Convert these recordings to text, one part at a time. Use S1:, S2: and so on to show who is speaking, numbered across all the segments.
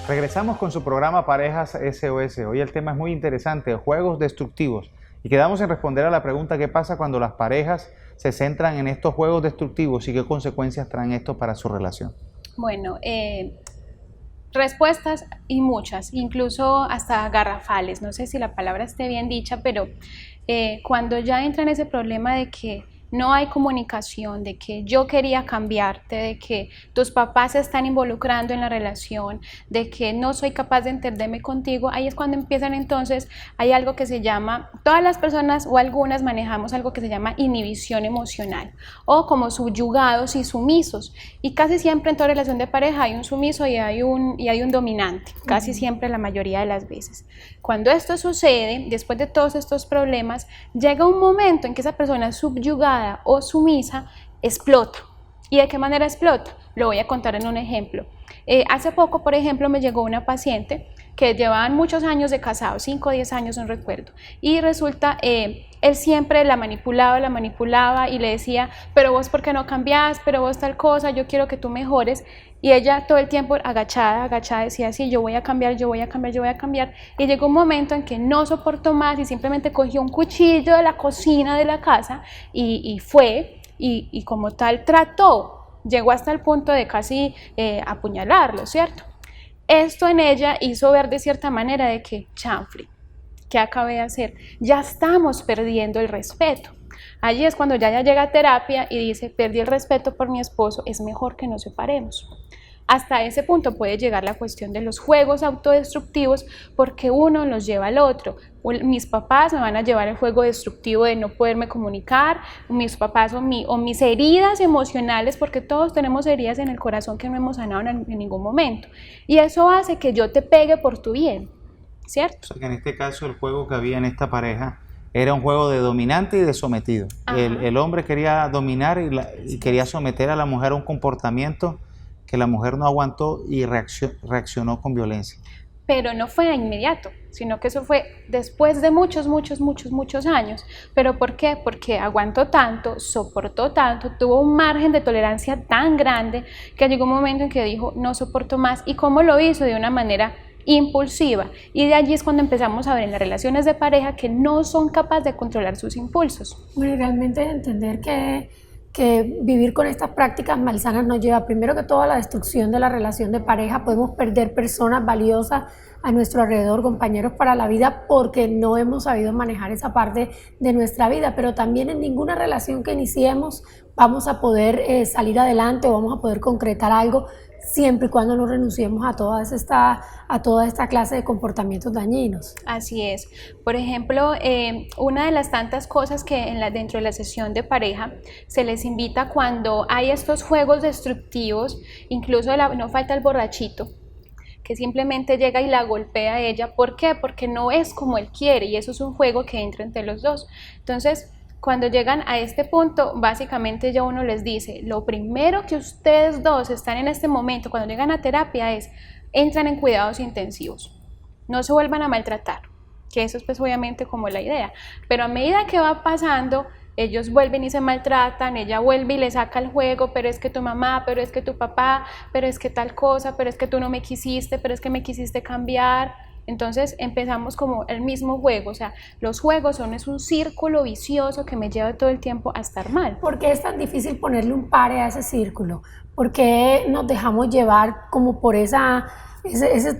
S1: Regresamos con su programa Parejas SOS. Hoy el tema es muy interesante, juegos destructivos. Y quedamos en responder a la pregunta: ¿qué pasa cuando las parejas se centran en estos juegos destructivos y qué consecuencias traen esto para su relación?
S2: Bueno, respuestas y muchas, incluso hasta garrafales. No sé si la palabra esté bien dicha, pero cuando ya entra en ese problema de que no hay comunicación, de que yo quería cambiarte, de que tus papás se están involucrando en la relación, de que no soy capaz de entenderme contigo, ahí es cuando empiezan. Entonces hay algo que se llama, todas las personas o algunas manejamos algo que se llama inhibición emocional, o como subyugados y sumisos, y casi siempre en toda relación de pareja hay un sumiso y hay un dominante, casi siempre, la mayoría de las veces. Cuando esto sucede, después de todos estos problemas, llega un momento en que esa persona subyugada o sumisa explota. ¿Y de qué manera explota? Lo voy a contar en un ejemplo. Hace poco, por ejemplo, me llegó una paciente que llevaban muchos años de casados, 5 o 10 años, no recuerdo, y resulta, él siempre la manipulaba y le decía, pero vos ¿por qué no cambiás? Pero vos tal cosa, yo quiero que tú mejores. Y ella todo el tiempo agachada decía así, yo voy a cambiar, yo voy a cambiar, yo voy a cambiar. Y llegó un momento en que no soportó más y simplemente cogió un cuchillo de la cocina de la casa y fue, y como tal trató, llegó hasta el punto de casi apuñalarlo, ¿cierto? Esto en ella hizo ver de cierta manera de que, chanfle, ¿qué acabé de hacer? Ya estamos perdiendo el respeto. Allí es cuando ya llega a terapia y dice, perdí el respeto por mi esposo, es mejor que nos separemos. Hasta ese punto puede llegar la cuestión de los juegos autodestructivos, porque uno los lleva al otro. Mis papás me van a llevar el juego destructivo de no poderme comunicar, mis papás o mis heridas emocionales, porque todos tenemos heridas en el corazón que no hemos sanado en ningún momento. Y eso hace que yo te pegue por tu bien, ¿cierto?
S1: O sea, que en este caso el juego que había en esta pareja era un juego de dominante y de sometido. El hombre quería dominar y quería someter a la mujer a un comportamiento que la mujer no aguantó y reaccionó con violencia.
S2: Pero no fue inmediato, sino que eso fue después de muchos años. ¿Pero por qué? Porque aguantó tanto, soportó tanto, tuvo un margen de tolerancia tan grande que llegó un momento en que dijo, no soporto más. ¿Y cómo lo hizo? De una manera impulsiva. Y de allí es cuando empezamos a ver en las relaciones de pareja que no son capaces de controlar sus impulsos.
S3: Bueno, y realmente entender que vivir con estas prácticas malsanas nos lleva primero que todo a la destrucción de la relación de pareja. Podemos perder personas valiosas a nuestro alrededor, compañeros para la vida, porque no hemos sabido manejar esa parte de nuestra vida, pero también en ninguna relación que iniciemos vamos a poder salir adelante o vamos a poder concretar algo siempre y cuando no renunciemos a toda esta clase de comportamientos dañinos.
S2: Así es. Por ejemplo, una de las tantas cosas que dentro de la sesión de pareja se les invita cuando hay estos juegos destructivos, incluso no falta el borrachito, que simplemente llega y la golpea a ella. ¿Por qué? Porque no es como él quiere, y eso es un juego que entra entre los dos. Entonces, cuando llegan a este punto, básicamente ya uno les dice, lo primero que ustedes dos están en este momento, cuando llegan a terapia, entran en cuidados intensivos, no se vuelvan a maltratar, que eso es pues obviamente como la idea, pero a medida que va pasando, ellos vuelven y se maltratan, ella vuelve y le saca el juego, pero es que tu mamá, pero es que tu papá, pero es que tal cosa, pero es que tú no me quisiste, pero es que me quisiste cambiar. Entonces empezamos como el mismo juego, o sea, los juegos es un círculo vicioso que me lleva todo el tiempo a estar mal.
S3: ¿Por qué es tan difícil ponerle un pare a ese círculo? ¿Por qué nos dejamos llevar como por ese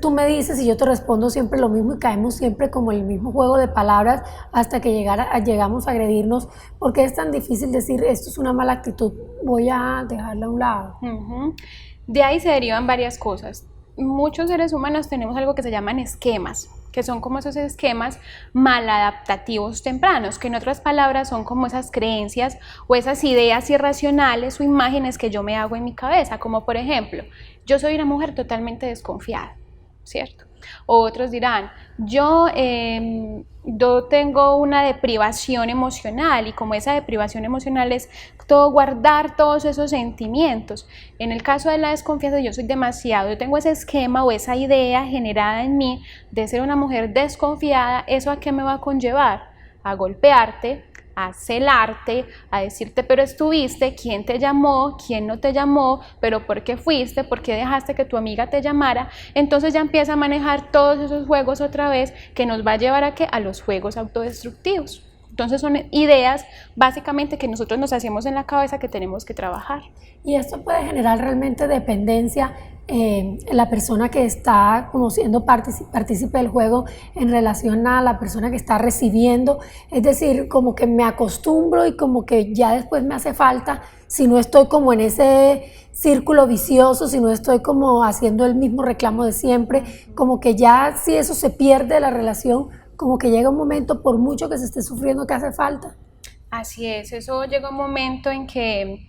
S3: tú me dices y yo te respondo siempre lo mismo y caemos siempre como el mismo juego de palabras hasta que llegamos a agredirnos? ¿Por qué es tan difícil decir esto es una mala actitud, voy a dejarla a un lado?
S2: De ahí se derivan varias cosas. Muchos seres humanos tenemos algo que se llaman esquemas, que son como esos esquemas maladaptativos tempranos, que en otras palabras son como esas creencias o esas ideas irracionales o imágenes que yo me hago en mi cabeza, como por ejemplo, yo soy una mujer totalmente desconfiada, ¿cierto? O otros dirán, yo tengo una deprivación emocional, y como esa deprivación emocional es todo guardar todos esos sentimientos. En el caso de la desconfianza, yo tengo ese esquema o esa idea generada en mí de ser una mujer desconfiada. ¿Eso a qué me va a conllevar? A golpearte, a celarte, a decirte, pero estuviste, quién te llamó, quién no te llamó, pero por qué fuiste, por qué dejaste que tu amiga te llamara. Entonces ya empieza a manejar todos esos juegos otra vez, que nos va a llevar a ¿qué? A los juegos autodestructivos. Entonces son ideas básicamente que nosotros nos hacemos en la cabeza que tenemos que trabajar.
S3: Y esto puede generar realmente dependencia en la persona que está como siendo partícipe del juego en relación a la persona que está recibiendo. Es decir, como que me acostumbro y como que ya después me hace falta, si no estoy como en ese círculo vicioso, si no estoy como haciendo el mismo reclamo de siempre, como que ya si eso se pierde la relación, como que llega un momento, por mucho que se esté sufriendo, que hace falta.
S2: Así es, eso llega un momento en que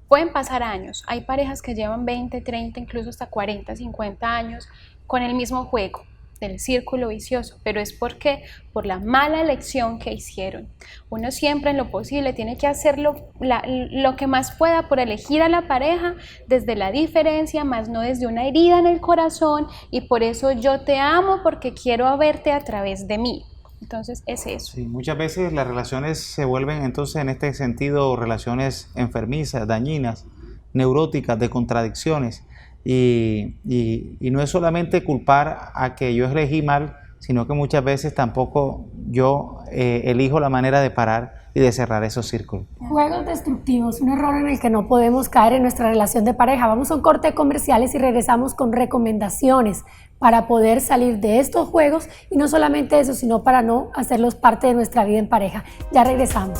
S2: pueden pasar años. Hay parejas que llevan 20, 30, incluso hasta 40, 50 años con el mismo juego del círculo vicioso, pero es porque por la mala elección que hicieron. Uno siempre en lo posible tiene que hacer lo que más pueda por elegir a la pareja desde la diferencia, más no desde una herida en el corazón, y por eso yo te amo porque quiero verte a través de mí. Entonces es eso.
S1: Sí, muchas veces las relaciones se vuelven entonces en este sentido relaciones enfermizas, dañinas, neuróticas, de contradicciones. Y no es solamente culpar a que yo elegí mal, sino que muchas veces tampoco yo elijo la manera de parar y de cerrar esos círculos.
S3: Juegos destructivos, un error en el que no podemos caer en nuestra relación de pareja. Vamos a un corte de comerciales y regresamos con recomendaciones para poder salir de estos juegos, y no solamente eso, sino para no hacerlos parte de nuestra vida en pareja. Ya regresamos.